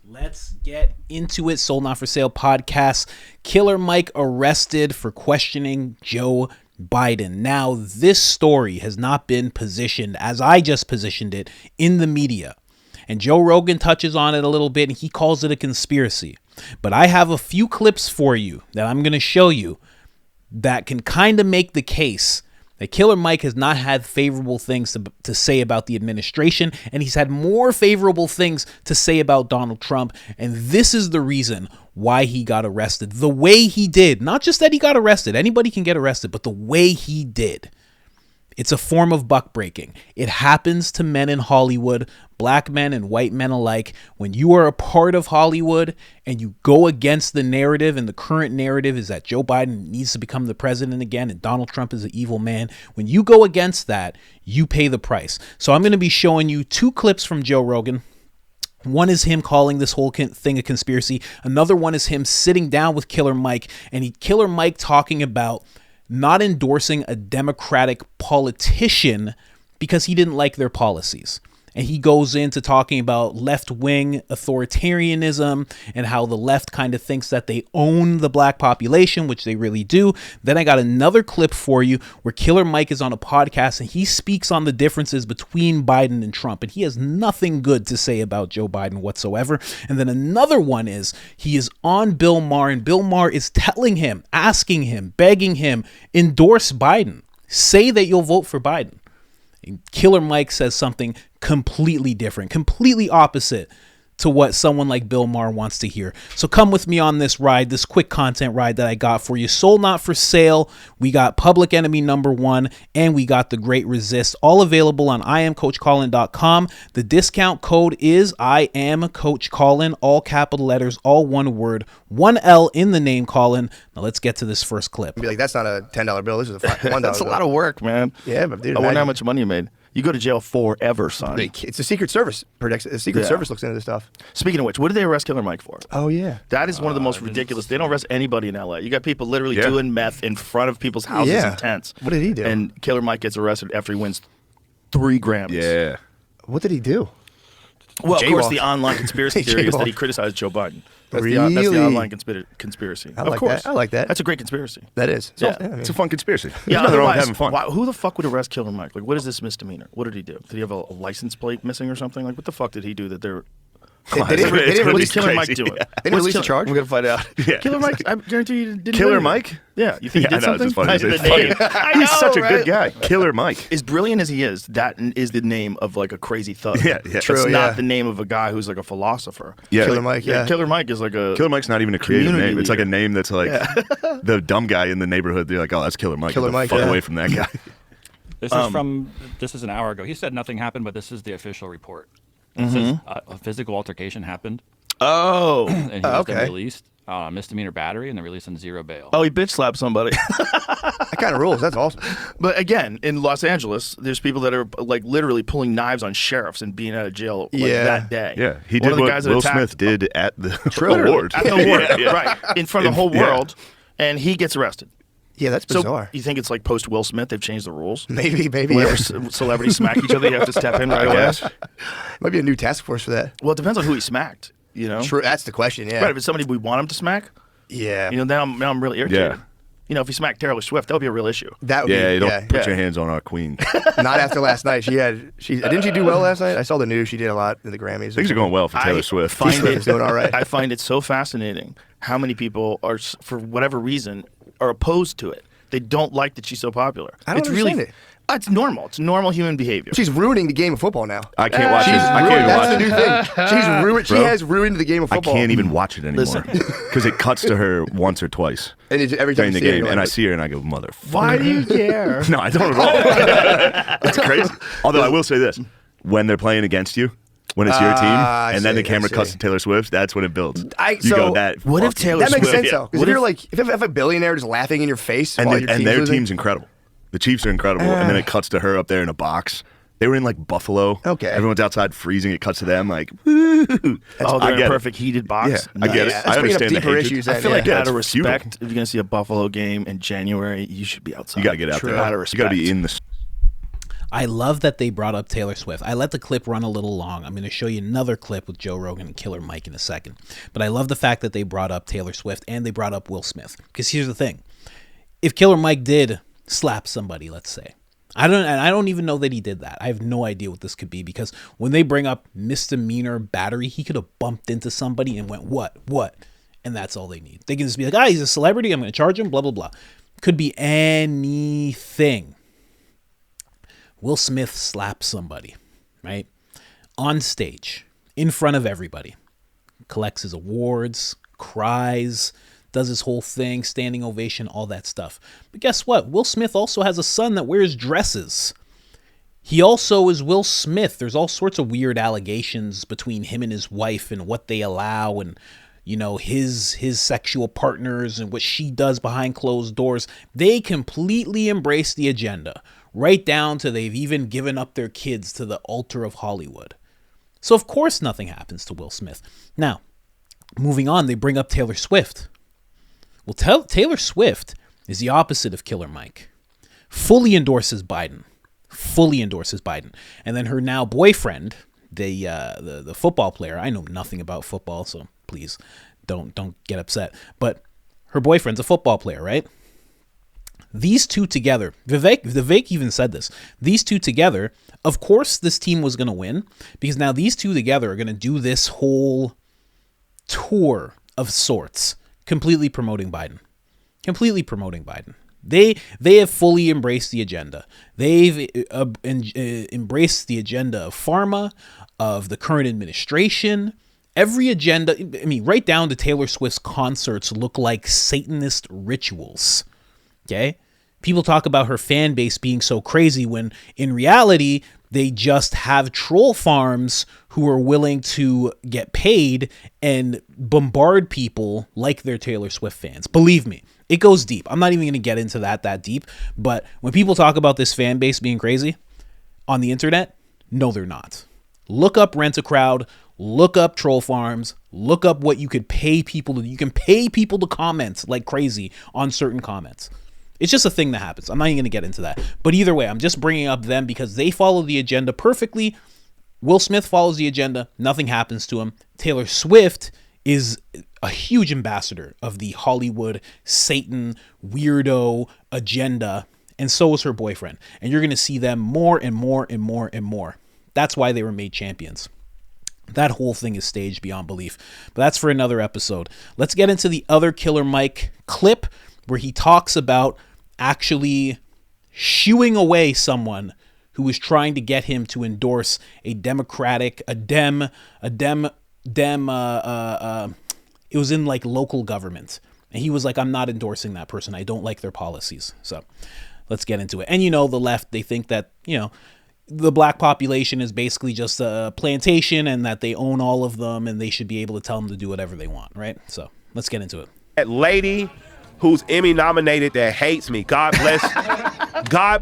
Let's get into it. Sold Not For Sale podcast. Killer Mike arrested for questioning Joe Biden. Now, this story has not been positioned as I just positioned it in the media. And Joe Rogan touches on it a little bit and he calls it a conspiracy. But I have a few clips for you that I'm going to show you that can kind of make the case that Killer Mike has not had favorable things to say about the administration, and he's had more favorable things to say about Donald Trump. And this is the reason why he got arrested the way he did. Not just that he got arrested. Anybody can get arrested, but the way he did. It's a form of buck breaking. It happens to men in Hollywood, black men and white men alike. When you are a part of Hollywood and you go against the narrative, and the current narrative is that Joe Biden needs to become the president again and Donald Trump is an evil man. When you go against that, you pay the price. So I'm going to be showing you two clips from Joe Rogan. One is him calling this whole thing a conspiracy. Another one is him sitting down with Killer Mike, and Killer Mike talking about not endorsing a Democratic politician because he didn't like their policies. And he goes into talking about left-wing authoritarianism and how the left kind of thinks that they own the black population, which they really do. Then I got another clip for you where Killer Mike is on a podcast and he speaks on the differences between Biden and Trump. And he has nothing good to say about Joe Biden whatsoever. And then another one is he is on Bill Maher, and Bill Maher is telling him, asking him, begging him, endorse Biden. Say that you'll vote for Biden. And Killer Mike says something completely different, completely opposite to what someone like Bill Maher wants to hear. So come with me on this ride, this quick content ride that I got for you. Sold Not For Sale. We got Public Enemy #1, and we got The Great Resist, all available on IamCoachColin.com. The discount code is IamCoachColin, all capital letters, all one word, one L in the name, Colin. Now let's get to this first clip. Be like, that's not a $10 bill. This is a $1 That's a lot of work, man. Yeah, but dude, I wonder how much money you made. You go to jail forever, son. It's a Secret Service. The Secret Service looks into this stuff. Speaking of which, what did they arrest Killer Mike for? Oh, yeah. That is one of the most ridiculous. They don't arrest anybody in L.A. You got people literally doing meth in front of people's houses and tents. What did he do? And Killer Mike gets arrested after he wins 3 Grammys. Yeah. What did he do? Well, of course, the online conspiracy theory is that he criticized Joe Biden. That's the online conspiracy. Of course. I like that. That's a great conspiracy. That is. Yeah. It's a fun conspiracy. Yeah, There's nothing wrong with having fun. Who the fuck would arrest Killer Mike? Like, what is this misdemeanor? What did he do? Did he have a license plate missing or something? Like, what the fuck did he do that they're... They didn't What release is Killer Mike doing? They didn't release a charge? We're going to find out. Yeah. Killer Mike, I guarantee you didn't Killer win. Mike? Yeah. You think he did I know, something? it's funny to say. The name. I know, He's such a right? good guy. Killer Mike. As brilliant as he is, that is the name of like a crazy thug. Yeah. True, It's yeah. not the name of a guy who's like a philosopher. Yeah. Killer Mike, yeah. Killer Mike is like a... Killer Mike's not even a creative Community name. It's like a leader. name that's like the dumb guy in the neighborhood. They're like, oh, that's Killer Mike. Killer Get the Mike, fuck yeah. away from that guy. This is an hour ago. He said nothing happened, but this is the official report. It says a physical altercation happened, Oh. and he was then okay. released. Misdemeanor battery, and then released on 0 bail. Oh, he bitch slapped somebody. That kind of rules. That's awesome. But again, in Los Angeles, there's people that are like literally pulling knives on sheriffs and being out of jail like, that day. Yeah. He One did of the what guys that Will attacked- Smith did at the Literally, award. At the award, Yeah. right. In front of the whole world, and he gets arrested. Yeah, that's bizarre. So you think it's like post Will Smith, they've changed the rules? Maybe. Whenever Yeah. celebrities smack each other, you have to step in right away. Might be a new task force for that. Well, it depends on who he smacked, you know? True. That's the question, yeah. Right, if it's somebody we want him to smack, Yeah. you know, now I'm really irritated. Yeah. You know, if he smacked Taylor Swift, that would be a real issue. That would Yeah, be, don't put Yeah. your hands on our queen. Not after last night. Didn't she do well last night? I saw the news. She did a lot in the Grammys. Things are going well for Taylor Swift. She's doing all right. I find it so fascinating how many people are, for whatever reason, are opposed to it. They don't like that she's so popular. I don't it's understand really, it. It's normal. It's normal human behavior. She's ruining the game of football now. I can't watch it. She's I ruined, can't even that's watch the it. new thing. She's ruined. She Bro, has ruined the game of I football. can't even watch it anymore Listen. because it cuts to her once or twice And every time during you the see her, game, you're and I like, see her and I go, motherfucker. Why do you care? No, I don't at all. That's crazy. Although I will say this: when they're playing against you, when it's your team, I and then see, the camera I cuts see. to Taylor Swift, that's when it builds. I- You so go that. What if fucking- Taylor that makes Swift, sense though. Because What if you're like, if a billionaire just laughing in your face and, while they- your and team's their losing, team's incredible. The Chiefs are incredible, and then it cuts to her up there in a box. They were in like Buffalo. Okay. Everyone's outside freezing. It cuts to them like, woo. Oh, I they're in get a it. perfect heated box. Yeah, I get it. Yeah, I that's bringing up understand the deeper hatred. issues. I feel like Yeah, out of it's futile. respect, if you're going to see a Buffalo game in January, you should be outside. You got to get out True. there. Out of You respect. got to be in the. I love that they brought up Taylor Swift. I let the clip run a little long. I'm going to show you another clip with Joe Rogan and Killer Mike in a second. But I love the fact that they brought up Taylor Swift and they brought up Will Smith. Because here's the thing. If Killer Mike did slap somebody, let's say, I don't even know that he did that. I have no idea what this could be, because when they bring up misdemeanor battery, he could have bumped into somebody and went, what? And that's all they need. They can just be like, he's a celebrity, I'm going to charge him, blah, blah, blah. Could be anything. Will Smith slaps somebody, right? On stage, in front of everybody. Collects his awards, cries, does his whole thing, standing ovation, all that stuff. But guess what? Will Smith also has a son that wears dresses. He also is Will Smith. There's all sorts of weird allegations between him and his wife and what they allow and, you know, his sexual partners and what she does behind closed doors. They completely embrace the agenda, right down to they've even given up their kids to the altar of Hollywood. So of course nothing happens to Will Smith. Now, moving on, they bring up Taylor Swift. Well, Taylor Swift is the opposite of Killer Mike. Fully endorses Biden. And then her now boyfriend, the football player, I know nothing about football, so please don't get upset. But her boyfriend's a football player, right? These two together, Vivek even said this. These two together, of course this team was going to win, because now these two together are going to do this whole tour of sorts, completely promoting Biden. They have fully embraced the agenda. They've embraced the agenda of pharma, of the current administration. Every agenda, I mean, right down to Taylor Swift's concerts look like Satanist rituals. Okay? People talk about her fan base being so crazy when in reality, they just have troll farms who are willing to get paid and bombard people like they're Taylor Swift fans. Believe me, it goes deep. I'm not even going to get into that deep. But when people talk about this fan base being crazy on the internet, no, they're not. Look up Rent a Crowd. Look up troll farms. Look up what you could pay people to. You can pay people to comment like crazy on certain comments. It's just a thing that happens. I'm not even going to get into that. But either way, I'm just bringing up them because they follow the agenda perfectly. Will Smith follows the agenda. Nothing happens to him. Taylor Swift is a huge ambassador of the Hollywood Satan weirdo agenda. And so is her boyfriend. And you're going to see them more and more and more and more. That's why they were made champions. That whole thing is staged beyond belief. But that's for another episode. Let's get into the other Killer Mike clip where he talks about actually shooing away someone who was trying to get him to endorse a Democratic, it was in like local government. And he was like, I'm not endorsing that person. I don't like their policies. So let's get into it. And, you know, the left, they think that, you know, the black population is basically just a plantation and that they own all of them and they should be able to tell them to do whatever they want, right? So let's get into it. That lady who's Emmy nominated that hates me. God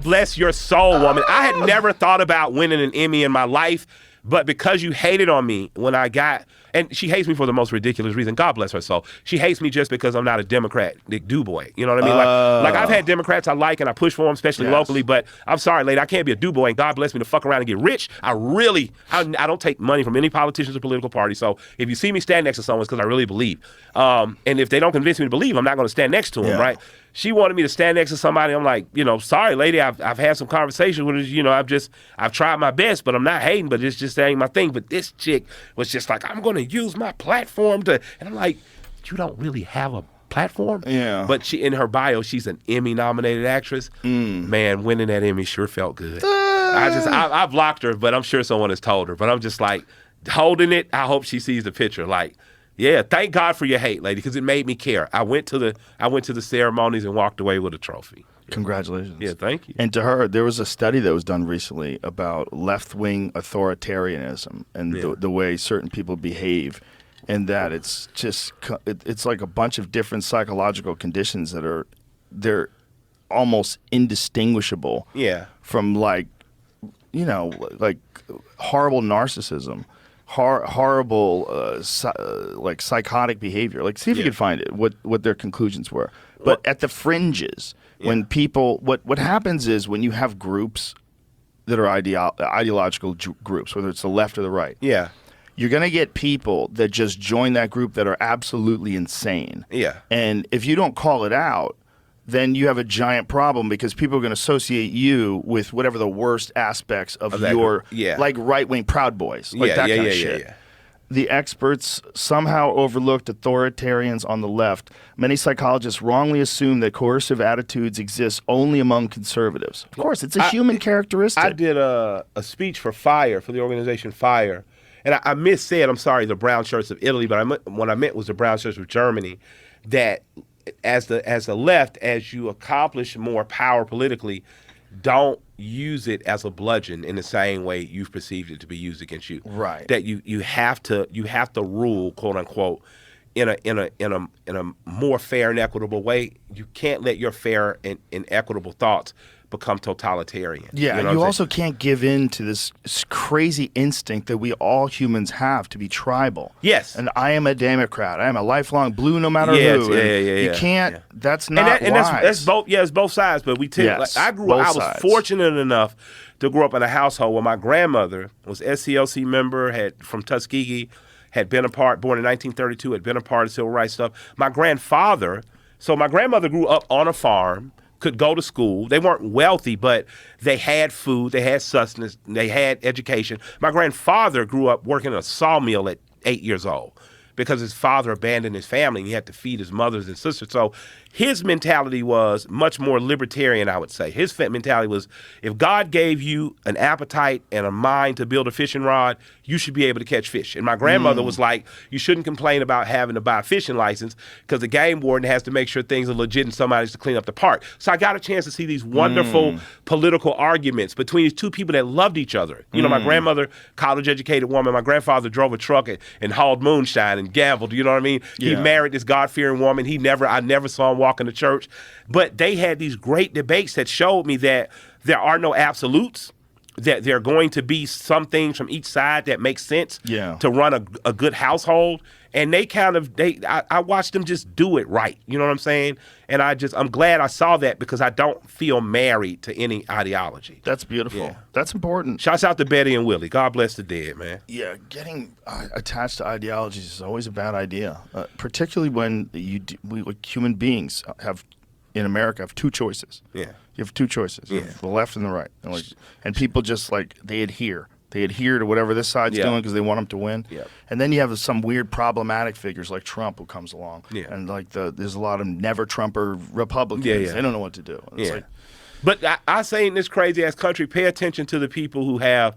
bless your soul, woman. I had never thought about winning an Emmy in my life, but because you hated on me when I got, and she hates me for the most ridiculous reason. God bless her soul. She hates me just because I'm not a Democrat, do boy. You know what I mean? Like I've had Democrats I like and I push for them, especially locally. But I'm sorry, lady, I can't be a do boy. And God bless me to fuck around and get rich. I don't take money from any politicians or political party. So if you see me stand next to someone, it's because I really believe. And if they don't convince me to believe, I'm not going to stand next to them, right? She wanted me to stand next to somebody. I'm like, you know, sorry, lady, I've had some conversations with her. You know, I've tried my best, but I'm not hating, but it's just ain't my thing. But this chick was just like, I'm going to use my platform to, and I'm like, you don't really have a platform? Yeah. But she, in her bio, she's an Emmy nominated actress. Man, winning that Emmy sure felt good. I blocked her, but I'm sure someone has told her. But I'm just like, holding it, I hope she sees the picture. Like, yeah, thank God for your hate, lady, because it made me care. I went to the ceremonies and walked away with a trophy. Congratulations. Yeah, thank you. And to her, there was a study that was done recently about left-wing authoritarianism and the way certain people behave, and that it's just it's like a bunch of different psychological conditions that they're almost indistinguishable from like, you know, like horrible narcissism. Horrible, like psychotic behavior. Like, see if you can find it. What their conclusions were. But at the fringes, when people, what happens is when you have groups that are ideological groups, whether it's the left or the right. Yeah. You're going to get people that just join that group that are absolutely insane. Yeah. And if you don't call it out, then you have a giant problem because people are going to associate you with whatever the worst aspects of your, like right-wing Proud Boys, like that kind of shit. Yeah. The experts somehow overlooked authoritarians on the left. Many psychologists wrongly assume that coercive attitudes exist only among conservatives. Of course, it's a human characteristic. I did a speech for the organization FIRE, and I missaid, I'm sorry, the brown shirts of Italy, but what I meant was the brown shirts of Germany, that as the left, as you accomplish more power politically, don't use it as a bludgeon in the same way you've perceived it to be used against you. Right. That you have to rule, quote unquote, in a more fair and equitable way. You can't let your fair and equitable thoughts become totalitarian. Yeah, you know you also can't give in to this crazy instinct that we all humans have to be tribal. Yes. And I am a Democrat. I am a lifelong blue no matter who. You can't, that's not wise. That's both, it's both sides, but we tend, Yes, I was fortunate enough to grow up in a household where my grandmother was SCLC member, from Tuskegee, had been born in 1932, had been a part of civil rights stuff. My grandmother grew up on a farm, could go to school. They weren't wealthy, but they had food, they had sustenance, they had education. My grandfather grew up working in a sawmill at 8 years old because his father abandoned his family and he had to feed his mothers and sisters. So his mentality was much more libertarian, I would say. His mentality was, if God gave you an appetite and a mind to build a fishing rod, you should be able to catch fish. And my grandmother was like, you shouldn't complain about having to buy a fishing license because the game warden has to make sure things are legit and somebody's to clean up the park. So I got a chance to see these wonderful political arguments between these two people that loved each other. You know, my grandmother, college-educated woman, my grandfather drove a truck and hauled moonshine and gambled, you know what I mean? Yeah. He married this God-fearing woman. I never saw him walking to church. But they had these great debates that showed me that there are no absolutes, that there are going to be some things from each side that make sense to run a good household. And I watched them just do it right. You know what I'm saying? And I'm glad I saw that because I don't feel married to any ideology. That's beautiful. Yeah. That's important. Shouts out to Betty and Willie. God bless the dead, man. Yeah, getting attached to ideologies is always a bad idea, particularly when we like human beings in America have two choices. Yeah. You have two choices, the left and the right. And people just they adhere. They adhere to whatever this side's doing because they want them to win. Yeah. And then you have some weird problematic figures like Trump who comes along. Yeah. And there's a lot of never-Trumper Republicans. They don't know what to do. It's but I say in this crazy-ass country, pay attention to the people who have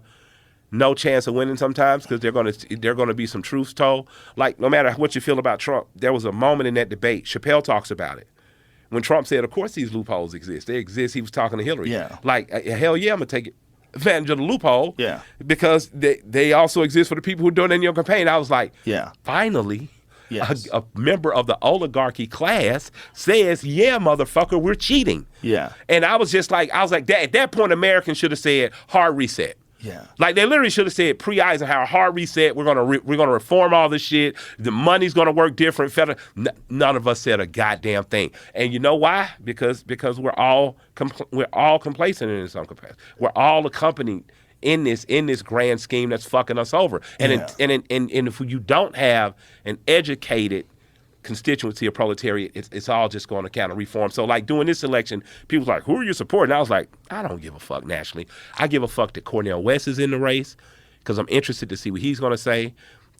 no chance of winning sometimes because they're going to be some truths told. Like, no matter what you feel about Trump, there was a moment in that debate, Chappelle talks about it, when Trump said, of course these loopholes exist. They exist. He was talking to Hillary. Yeah. Like, hell yeah, I'm going to take advantage of the loophole. Yeah. Because they also exist for the people who are doing it in your campaign. I was like, finally, Yes. a member of the oligarchy class says, yeah, motherfucker, we're cheating. Yeah. And I was like, at that point, Americans should have said hard reset. Yeah. Like they literally should have said pre-Eisenhower, hard reset. We're gonna reform all this shit. The money's gonna work different. None of us said a goddamn thing. And you know why? Because we're all complacent in some capacity. We're all accompanied in this grand scheme that's fucking us over. And if you don't have an educated constituency of proletariat, it's all just going to kind of reform. So like doing this election, people's like, who are you supporting? I was like, I don't give a fuck nationally. I give a fuck that Cornel West is in the race because I'm interested to see what he's going to say.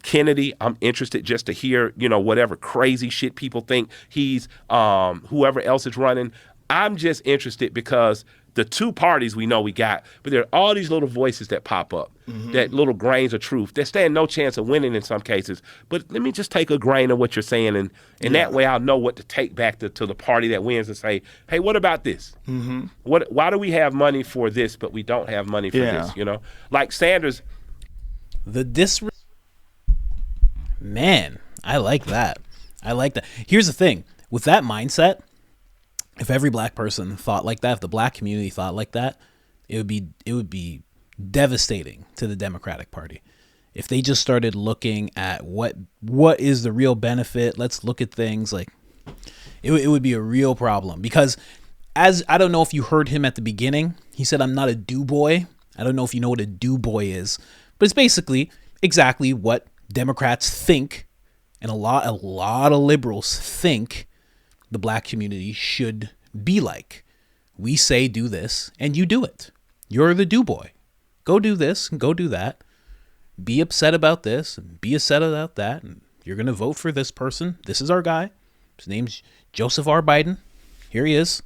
Kennedy, I'm interested just to hear, whatever crazy shit people think he's, whoever else is running. I'm just interested because the two parties we know we got, but there are all these little voices that pop up, that little grains of truth. They stand no chance of winning in some cases, but let me just take a grain of what you're saying, and that way I'll know what to take back to the party that wins and say, hey, what about this? Why do we have money for this, but we don't have money for this? Like Sanders. Man, I like that. Here's the thing. With that mindset, if every black person thought like that, if the black community thought like that, it would be devastating to the Democratic Party. If they just started looking at what is the real benefit, let's look at things like it would be a real problem. Because as I don't know if you heard him at the beginning, he said, I'm not a do boy. I don't know if you know what a do boy is, but it's basically exactly what Democrats think, and a lot of liberals think the black community should be like. We say do this, and you do it. You're the do boy. Go do this and go do that. Be upset about this and be upset about that. And you're going to vote for this person. This is our guy. His name's Joseph R. Biden. Here he is.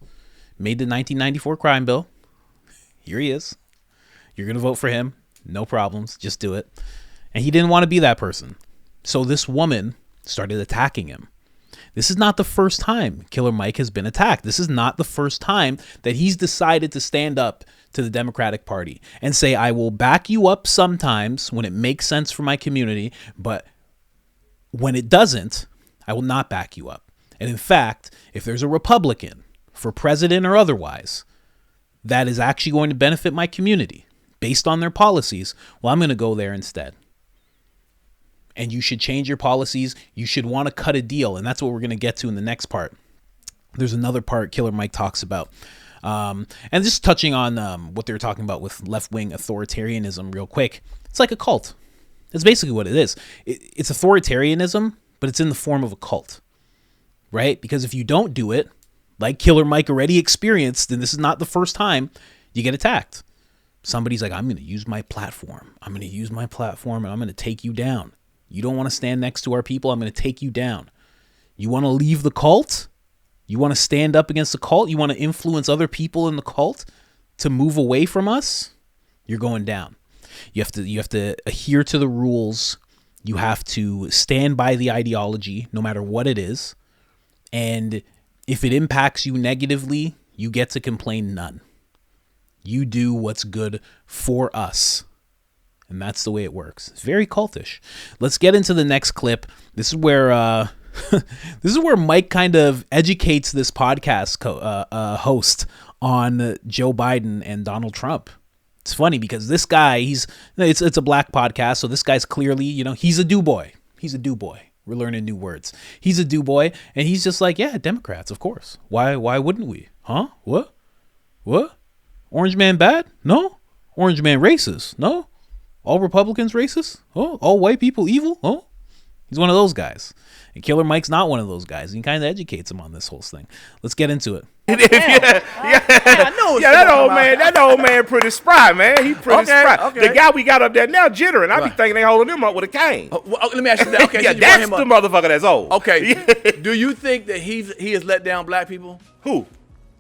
Made the 1994 crime bill. Here he is. You're going to vote for him. No problems. Just do it. And he didn't want to be that person. So this woman started attacking him. This is not the first time Killer Mike has been attacked. This is not the first time that he's decided to stand up to the Democratic Party and say, I will back you up sometimes when it makes sense for my community, but when it doesn't, I will not back you up. And in fact, if there's a Republican for president or otherwise that is actually going to benefit my community based on their policies, well, I'm going to go there instead. And you should change your policies. You should want to cut a deal. And that's what we're going to get to in the next part. There's another part Killer Mike talks about. And just touching on what they were talking about with left-wing authoritarianism real quick. It's like a cult. That's basically what it is. It's authoritarianism, but it's in the form of a cult, right? Because if you don't do it, like Killer Mike already experienced, and this is not the first time, you get attacked. Somebody's like, I'm going to use my platform. I'm going to use my platform, and I'm going to take you down. You don't want to stand next to our people. I'm going to take you down. You want to leave the cult? You want to stand up against the cult? You want to influence other people in the cult to move away from us? You're going down. You have to adhere to the rules. You have to stand by the ideology, no matter what it is. And if it impacts you negatively, you get to complain none. You do what's good for us. And that's the way it works. It's very cultish. Let's get into the next clip. This is where Mike kind of educates this podcast host on Joe Biden and Donald Trump. It's funny because this guy, it's a black podcast, so this guy's clearly, he's a do boy. He's a do boy. We're learning new words. He's a do boy, and he's just like, yeah, Democrats, of course. Why wouldn't we? Huh? What? Orange man bad? No. Orange man racist? No. All Republicans racist? Oh, all white people evil? Oh, he's one of those guys. And Killer Mike's not one of those guys. He kind of educates him on this whole thing. Let's get into it. That old man pretty spry, man. He pretty spry. Okay. The guy we got up there now jittering. I be thinking they holding him up with a cane. Let me ask you that. Okay, yeah, that's the motherfucker that's old. Okay. Do you think that he has let down black people? Who?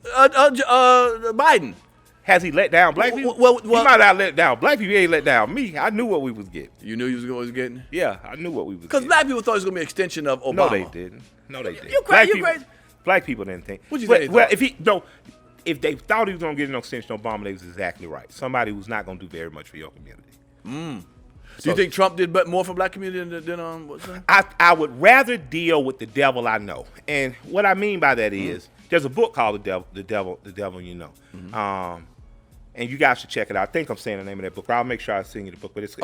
Biden. Has he let down black people? Well, he might not let down black people. He ain't let down me. I knew what we was getting. You knew you was getting? Yeah, I knew what we was getting. Because black people thought it was going to be an extension of Obama. No, they didn't. You crazy. Black people didn't think. What you think? Well, if they thought he was going to get an extension of Obama, they was exactly right. Somebody who's not going to do very much for your community. Do you think Trump did more for black community than what's that? I would rather deal with the devil I know. And what I mean by that is, there's a book called The Devil You Know. Mm-hmm. And you guys should check it out. I think I'm saying the name of that book. I'll make sure I send you the book. But it's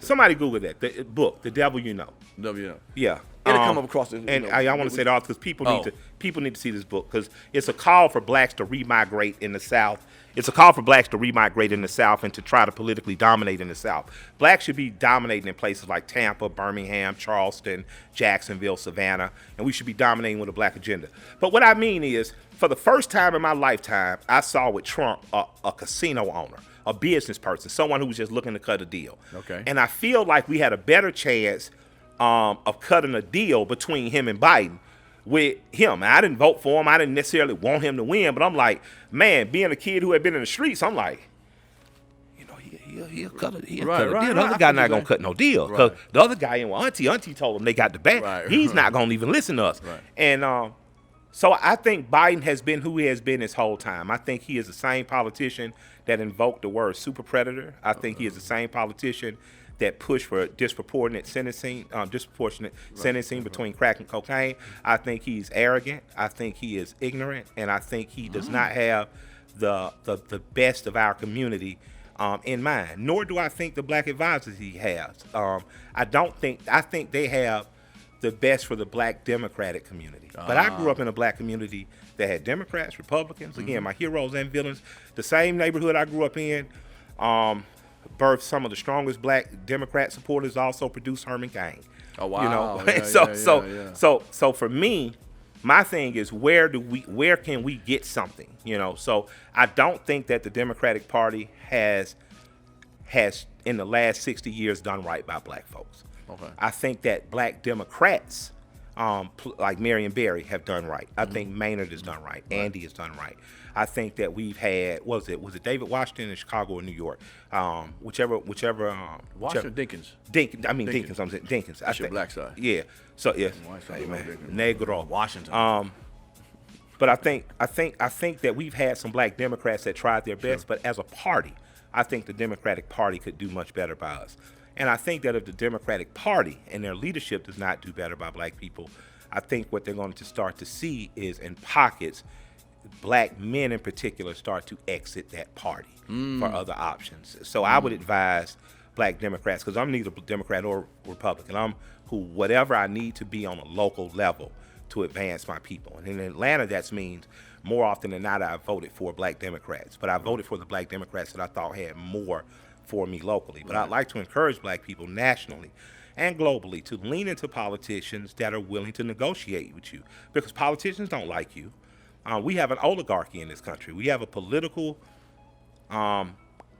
somebody Google that. The book, The Devil You Know. Devil You Know. Yeah. It'll come up across it. And I want to say that because people need to see this book because it's a call for blacks to remigrate in the South. It's a call for blacks to remigrate in the South and to try to politically dominate in the South. Blacks should be dominating in places like Tampa, Birmingham, Charleston, Jacksonville, Savannah, and we should be dominating with a black agenda. But what I mean is, for the first time in my lifetime, I saw with Trump a casino owner, a business person, someone who was just looking to cut a deal. Okay. And I feel like we had a better chance of cutting a deal between him and Biden with him. I didn't vote for him. I didn't necessarily want him to win, but I'm like, man, being a kid who had been in the streets, I'm like, he'll cut a deal. The other guy not going to cut no deal. Because the other guy, Auntie told him they got the bag. He's not going to even listen to us. Right. And so I think Biden has been who he has been this whole time. I think he is the same politician that invoked the word super predator. I think he is the same politician that pushed for disproportionate sentencing between crack and cocaine. I think he's arrogant. I think he is ignorant, and I think he does not have the best of our community in mind. Nor do I think the black advisors he has. I think they have the best for the black Democratic community. But I grew up in a black community that had Democrats, Republicans, again, my heroes and villains. The same neighborhood I grew up in birthed some of the strongest black Democrat supporters, also produced Herman Cain. Oh, wow. You know, Yeah, so for me, my thing is where can we get something? You know, so I don't think that the Democratic Party has in the last 60 years done right by black folks. Okay. I think that black Democrats, like Marion Barry, have done right. I think Maynard has done right. Andy has done right. I think that we've had, was it David Washington in Chicago or New York? Whichever. Washington, Dinkins. Dinkins. I'm saying Dinkins. That's your black side. Yeah. So yeah. Hey, man. Negro. Washington. But I think that we've had some black Democrats that tried their best, but as a party, I think the Democratic Party could do much better by us. And I think that if the Democratic Party and their leadership does not do better by black people, I think what they're going to start to see is in pockets, black men in particular start to exit that party for other options. So I would advise black Democrats, because I'm neither Democrat or Republican. I'm whatever I need to be on a local level to advance my people. And in Atlanta, that means more often than not I voted for black Democrats. But I voted for the black Democrats that I thought had more for me locally. But I'd like to encourage black people nationally and globally to lean into politicians that are willing to negotiate with you, because politicians don't like you. We have an oligarchy in this country. We have a political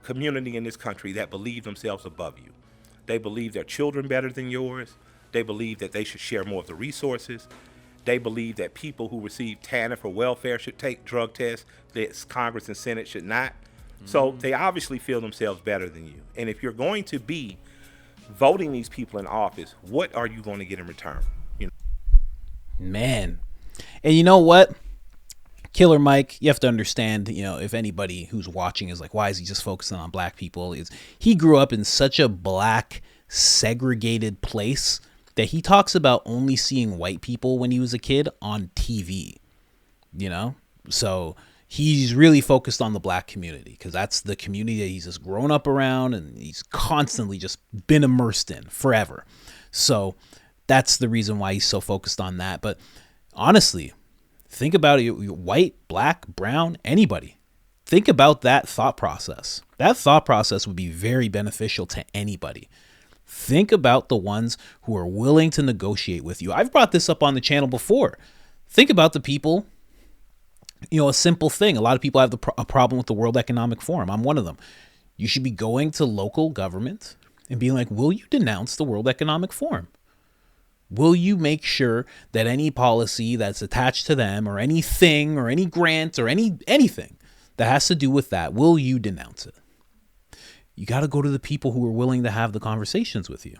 community in this country that believe themselves above you. They believe their children better than yours. They believe that they should share more of the resources. They believe that people who receive TANF or welfare should take drug tests, that Congress and Senate should not. So they obviously feel themselves better than you. And if you're going to be voting these people in office, what are you going to get in return? You know? Man. And you know what? Killer Mike, you have to understand, you know, if anybody who's watching is like, why is he just focusing on black people? He grew up in such a black, segregated place that he talks about only seeing white people when he was a kid on TV, you know? So he's really focused on the black community because that's the community that he's just grown up around and he's constantly just been immersed in forever. So that's the reason why he's so focused on that. But honestly, think about it. You're white, black, brown, anybody. Think about that thought process. That thought process would be very beneficial to anybody. Think about the ones who are willing to negotiate with you. I've brought this up on the channel before. Think about the people, you know, a simple thing. A lot of people have a problem with the World Economic Forum. I'm one of them. You should be going to local government and being like, will you denounce the World Economic Forum? Will you make sure that any policy that's attached to them or anything or any grant or anything that has to do with that, will you denounce it? You got to go to the people who are willing to have the conversations with you.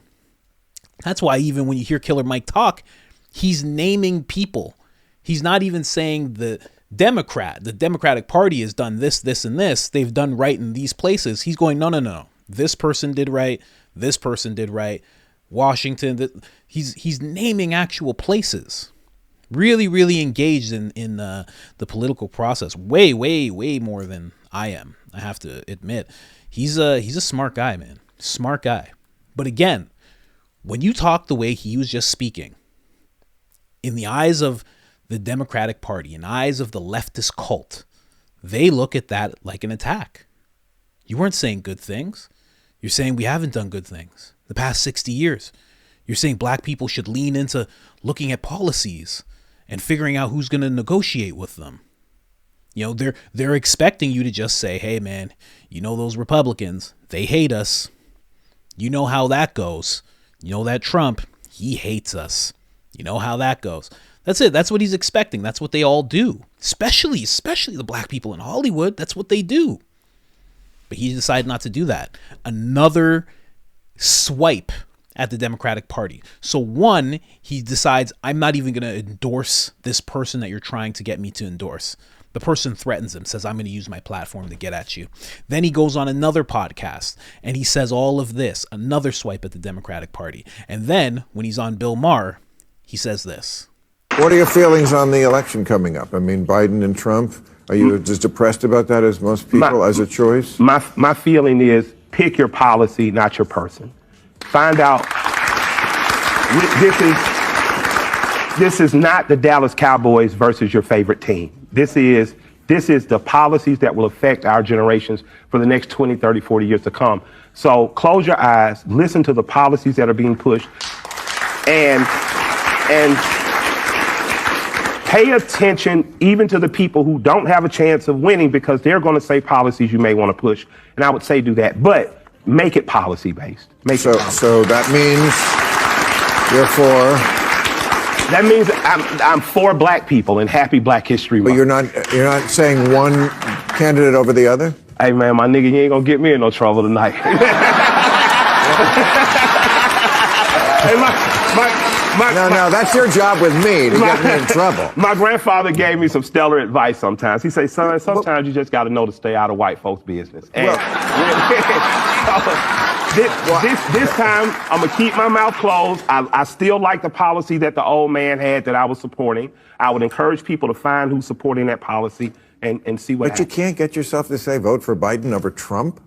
That's why even when you hear Killer Mike talk, he's naming people. He's not even saying the Democratic Party has done this, this, and this. They've done right in these places. He's going, no. This person did right. This person did right. Washington. He's naming actual places. Really, really engaged in the political process. Way, way, way more than I am. I have to admit. He's a smart guy, man. Smart guy. But again, when you talk the way he was just speaking, in the eyes of the Democratic Party, in the eyes of the leftist cult, they look at that like an attack. You weren't saying good things. You're saying we haven't done good things the past 60 years. You're saying black people should lean into looking at policies and figuring out who's going to negotiate with them. You know, they're expecting you to just say, hey, man, you know, those Republicans, they hate us. You know how that goes. You know that Trump, he hates us. You know how that goes. That's it. That's what he's expecting. That's what they all do. Especially the black people in Hollywood. That's what they do. But he decided not to do that. Another swipe at the Democratic Party. So one, he decides, I'm not even going to endorse this person that you're trying to get me to endorse. The person threatens him, says, I'm going to use my platform to get at you. Then he goes on another podcast and he says all of this, another swipe at the Democratic Party. And then when he's on Bill Maher, he says this. What are your feelings on the election coming up? I mean, Biden and Trump, are you as depressed about that as most people as a choice? My feeling is pick your policy, not your person. Find out. this is not the Dallas Cowboys versus your favorite team. This is the policies that will affect our generations for the next 20, 30, 40 years to come. So close your eyes, listen to the policies that are being pushed, and pay attention even to the people who don't have a chance of winning, because they're going to say policies you may want to push. And I would say do that, but make it policy based. So that means you're for. That means I'm for black people and happy Black History Month. But you're not saying one candidate over the other? Hey man, my nigga, you ain't gonna get me in no trouble tonight. Hey, No, that's your job with me, to get me in trouble. My grandfather gave me some stellar advice sometimes. He said, son, sometimes you just got to know to stay out of white folks' business. And this time, I'm going to keep my mouth closed. I still like the policy that the old man had that I was supporting. I would encourage people to find who's supporting that policy and see what happens. But you can't get yourself to say vote for Biden over Trump?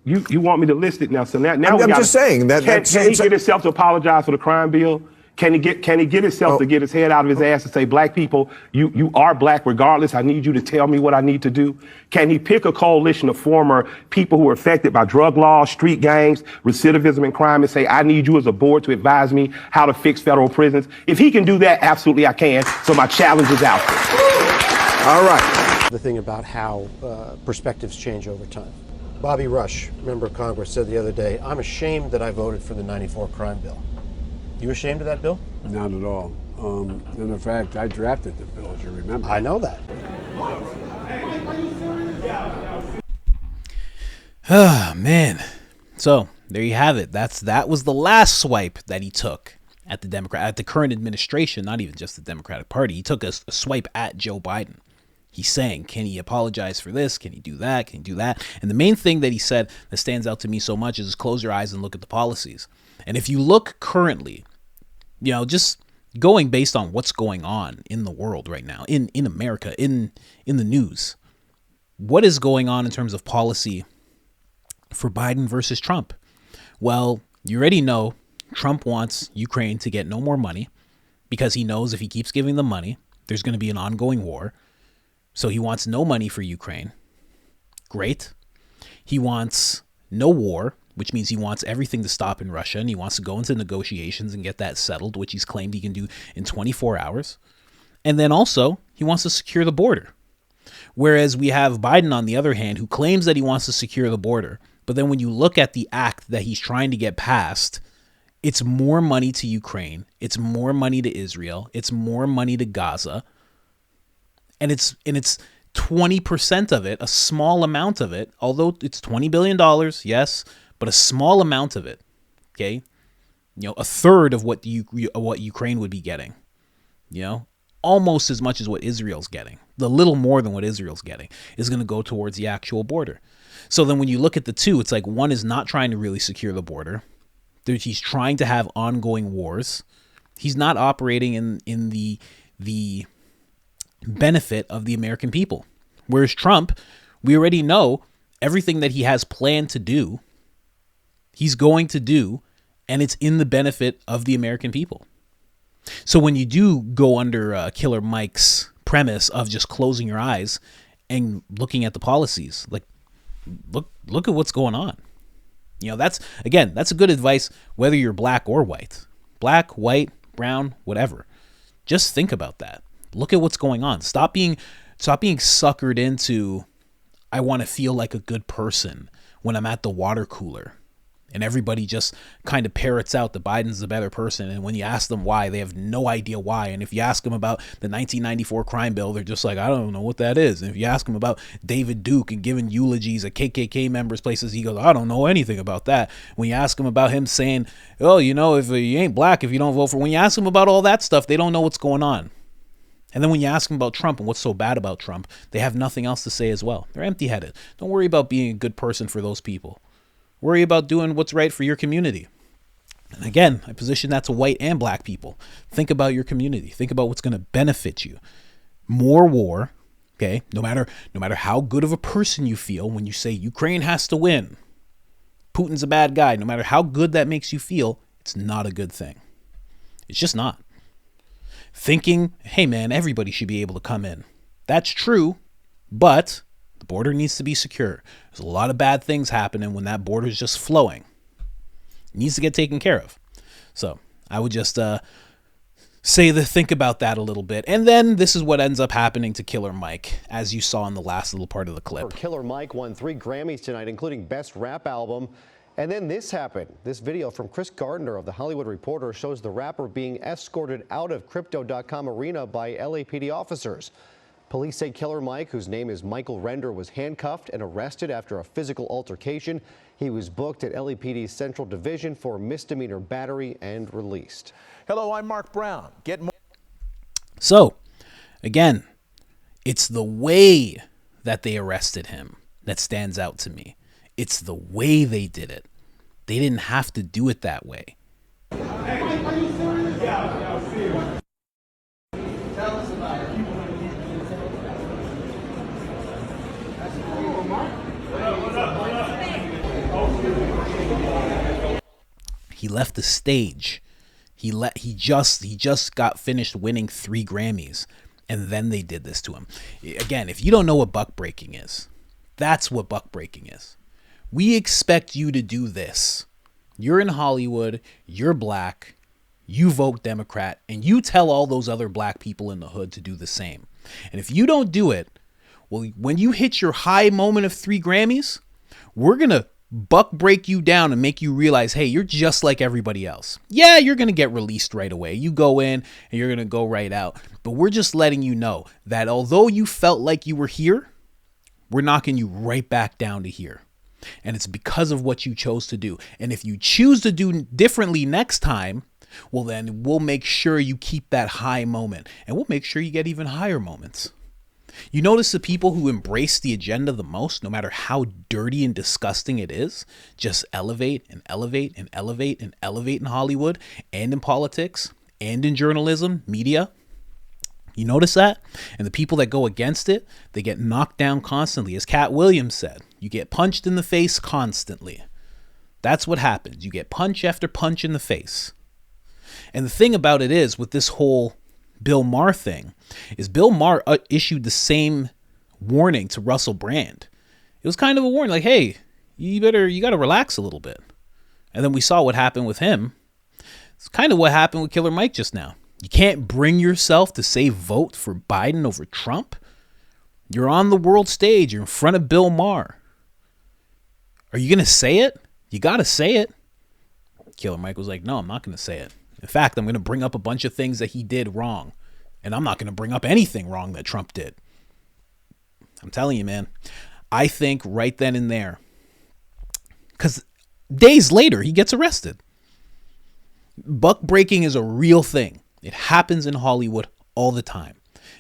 You want me to list it now? So now I'm just saying that. Can he get himself to apologize for the crime bill? Can he get himself to get his head out of his ass and say, black people, you are black regardless. I need you to tell me what I need to do. Can he pick a coalition of former people who are affected by drug laws, street gangs, recidivism and crime, and say, I need you as a board to advise me how to fix federal prisons? If he can do that, absolutely I can. So my challenge is out there. All right. The thing about how perspectives change over time. Bobby Rush, member of Congress, said the other day, I'm ashamed that I voted for the 94 crime bill. You ashamed of that bill? Not at all. And in fact, I drafted the bill, as you remember. I know that. Oh, man. So there you have it. That was the last swipe that he took at the current administration, not even just the Democratic Party. He took a swipe at Joe Biden. He's saying, can he apologize for this? Can he do that? Can he do that? And the main thing that he said that stands out to me so much is close your eyes and look at the policies. And if you look currently, just going based on what's going on in the world right now, in America, in the news, what is going on in terms of policy for Biden versus Trump? Well, you already know Trump wants Ukraine to get no more money because he knows if he keeps giving them money, there's going to be an ongoing war. So he wants no money for Ukraine. Great. He wants no war, which means he wants everything to stop in Russia, and he wants to go into negotiations and get that settled, which he's claimed he can do in 24 hours. And then also, he wants to secure the border. Whereas we have Biden, on the other hand, who claims that he wants to secure the border. But then when you look at the act that he's trying to get passed, it's more money to Ukraine. It's more money to Israel. It's more money to Gaza. And it's 20% of it, a small amount of it, although it's $20 billion, yes, but a small amount of it, okay? A third of what Ukraine would be getting, almost as much as what Israel's getting. The little more than what Israel's getting is going to go towards the actual border. So then when you look at the two, it's like one is not trying to really secure the border. He's trying to have ongoing wars. He's not operating in the benefit of the American people. Whereas Trump, we already know everything that he has planned to do, he's going to do, and it's in the benefit of the American people. So when you do go under Killer Mike's premise of just closing your eyes and looking at the policies, like look at what's going on. That's a good advice, whether you're black or white, black, white, brown, whatever. Just think about that. Look at what's going on. Stop being suckered into, I want to feel like a good person when I'm at the water cooler. And everybody just kind of parrots out that Biden's the better person. And when you ask them why, they have no idea why. And if you ask them about the 1994 crime bill, they're just like, I don't know what that is. And if you ask them about David Duke and giving eulogies at KKK members' places, he goes, I don't know anything about that. When you ask him about him saying, oh, if you ain't black, if you don't vote for, when you ask them about all that stuff, they don't know what's going on. And then when you ask them about Trump and what's so bad about Trump, they have nothing else to say as well. They're empty-headed. Don't worry about being a good person for those people. Worry about doing what's right for your community. And again, I position that to white and black people. Think about your community. Think about what's going to benefit you. More war, okay? No matter how good of a person you feel when you say Ukraine has to win, Putin's a bad guy, no matter how good that makes you feel, it's not a good thing. It's just not. thinking, hey man, everybody should be able to come in. That's true, but the border needs to be secure. There's a lot of bad things happening when that border is just flowing. It needs to get taken care of. So I would just think about that a little bit. And then this is what ends up happening to Killer Mike, as you saw in the last little part of the clip. Killer Mike won 3 Grammys tonight, including Best Rap Album. And then this happened. This video from Chris Gardner of The Hollywood Reporter shows the rapper being escorted out of Crypto.com arena by LAPD officers. Police say Killer Mike, whose name is Michael Render, was handcuffed and arrested after a physical altercation. He was booked at LAPD's Central Division for misdemeanor battery and released. Hello, I'm Mark Brown. Get more. So, again, it's the way that they arrested him that stands out to me. It's the way they did it. They didn't have to do it that way. He left the stage. He just got finished winning 3 Grammys, and then they did this to him. Again, if you don't know what buck breaking is, that's what buck breaking is. We expect you to do this. You're in Hollywood, you're black, you vote Democrat, and you tell all those other black people in the hood to do the same. And if you don't do it, well, when you hit your high moment of 3 Grammys, we're going to buck break you down and make you realize, hey, you're just like everybody else. Yeah, you're going to get released right away. You go in and you're going to go right out. But we're just letting you know that although you felt like you were here, we're knocking you right back down to here. And it's because of what you chose to do. And if you choose to do differently next time, well, then we'll make sure you keep that high moment. And we'll make sure you get even higher moments. You notice the people who embrace the agenda the most, no matter how dirty and disgusting it is, just elevate and elevate and elevate and elevate in Hollywood and in politics and in journalism, media. You notice that? And the people that go against it, they get knocked down constantly. As Cat Williams said, you get punched in the face constantly. That's what happens. You get punch after punch in the face. And the thing about it is, with this whole Bill Maher thing, is Bill Maher issued the same warning to Russell Brand. It was kind of a warning, like, hey, you got to relax a little bit. And then we saw what happened with him. It's kind of what happened with Killer Mike just now. You can't bring yourself to say vote for Biden over Trump. You're on the world stage. You're in front of Bill Maher. Are you going to say it? You got to say it. Killer Mike was like, no, I'm not going to say it. In fact, I'm going to bring up a bunch of things that he did wrong. And I'm not going to bring up anything wrong that Trump did. I'm telling you, man. I think right then and there, because days later, he gets arrested. Buck breaking is a real thing. It happens in Hollywood all the time.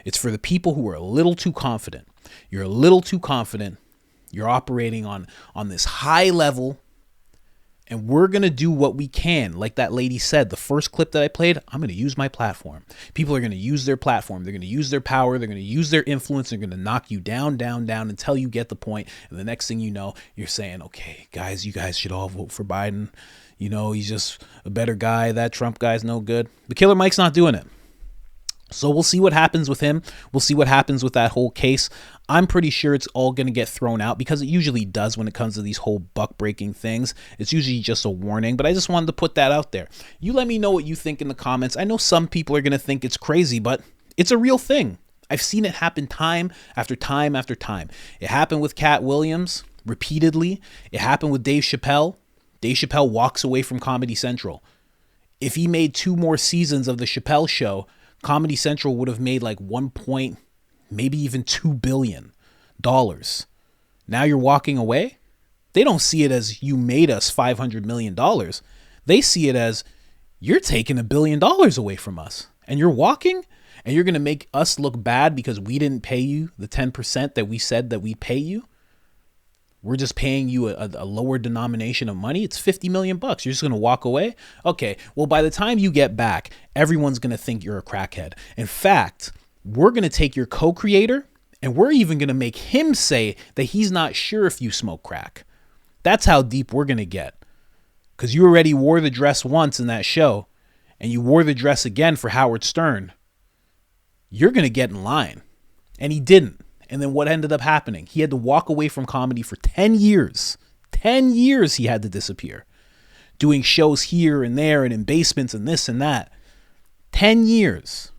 It's for the people who are a little too confident. You're a little too confident. You're operating on this high level. And we're going to do what we can. Like that lady said, the first clip that I played, I'm going to use my platform. People are going to use their platform. They're going to use their power. They're going to use their influence. They're going to knock you down, down, down until you get the point. And the next thing you know, you're saying, okay, guys, you guys should all vote for Biden. You know, he's just a better guy. That Trump guy's no good. But Killer Mike's not doing it. So we'll see what happens with him. We'll see what happens with that whole case. I'm pretty sure it's all going to get thrown out because it usually does when it comes to these whole buck breaking things. It's usually just a warning, but I just wanted to put that out there. You let me know what you think in the comments. I know some people are going to think it's crazy, but it's a real thing. I've seen it happen time after time after time. It happened with Cat Williams repeatedly. It happened with Dave Chappelle. Dave Chappelle walks away from Comedy Central. If he made 2 more seasons of the Chappelle Show, Comedy Central would have made like maybe even $2 billion. Now you're walking away? They don't see it as you made us $500 million. They see it as you're taking $1 billion away from us. And you're walking and you're going to make us look bad because we didn't pay you the 10% that we said that we pay you. We're just paying you a lower denomination of money. It's $50 million. You're just going to walk away? Okay, well, by the time you get back, everyone's going to think you're a crackhead. In fact, we're going to take your co-creator and we're even going to make him say that he's not sure if you smoke crack. That's how deep we're going to get. Because you already wore the dress once in that show and you wore the dress again for Howard Stern. you're going to get in line. And he didn't. And then what ended up happening? He had to walk away from comedy for 10 years. 10 years he had to disappear. Doing shows here and there and in basements and this and that. 10 years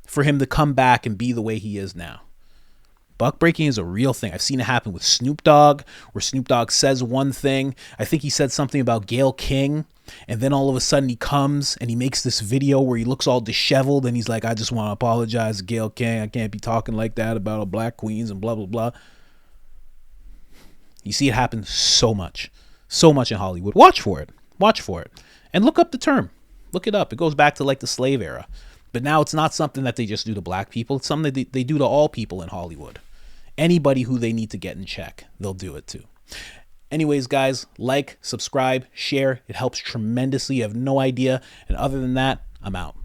for him to come back and be the way he is now. Buck breaking is a real thing. I've seen it happen with Snoop Dogg, where Snoop Dogg says one thing. I think he said something about Gayle King, and then all of a sudden he comes and he makes this video where he looks all disheveled and he's like, I just want to apologize to Gayle King. I can't be talking like that about all black queens and blah, blah, blah. You see it happen so much in Hollywood. Watch for it. And look up the term. Look it up. It goes back to like the slave era. But now it's not something that they just do to black people. It's something that they do to all people in Hollywood. Anybody who they need to get in check, they'll do it too. Anyways, guys, like, subscribe, share. It helps tremendously. You have no idea. And other than that, I'm out.